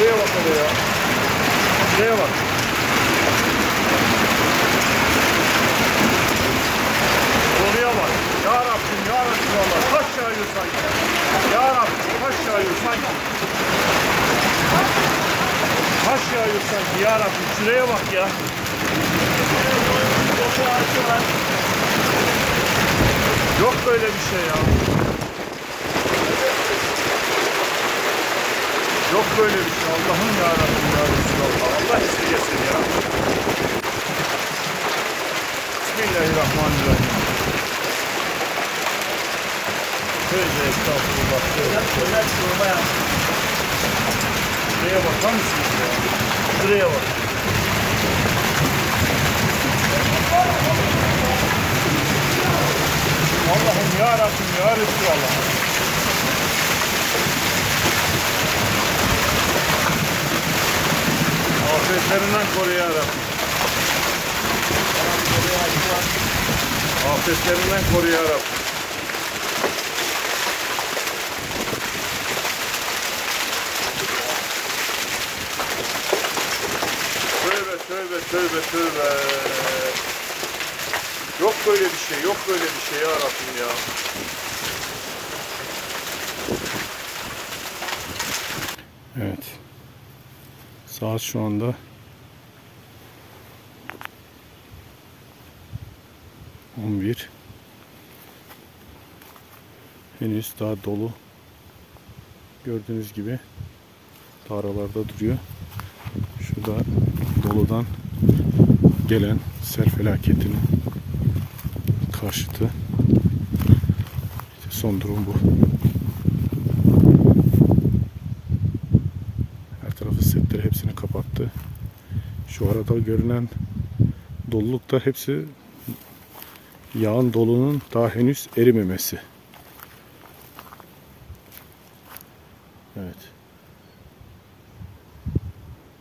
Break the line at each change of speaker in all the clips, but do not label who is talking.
Şuraya bak hele ya. Şuraya bak. Oraya bak. Ya Rabbim, ya Resulallah. Taş yağıyor sanki. Ya Rabbim, taş yağıyor sanki. Taş yağıyor sanki ya Rabbim. Şuraya bak ya. Yok böyle bir şey ya. Yok böyle bir şey. Allah'ım ya Rabbim ya Resulallah. Allah esirgesin ya. Bismillahirrahmanirrahim. Tövbe estağfurullah. Şuraya bakar mısınız ya? Şuraya bak. Allah'ım ya Rabbim ya Resulallah. Afetlerinden koru ya Rabbim. Afetlerinden koru ya Rabbim. Tövbe tövbe tövbe tövbe. Yok böyle bir şey, yok böyle bir şey ya Rabbim ya. Evet. Saat şu anda 11. Henüz daha dolu. Gördüğünüz gibi aralarda duruyor. Şurada doludan gelen sel felaketinin karşıtı. İşte son durum bu. Her tarafı setleri hepsini kapattı. Şu arada görünen dolulukta hepsi yağan dolunun daha henüz erimemesi. Evet.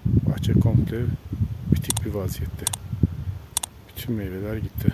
Bahçe komple bitik bir vaziyette. Bütün meyveler gitti.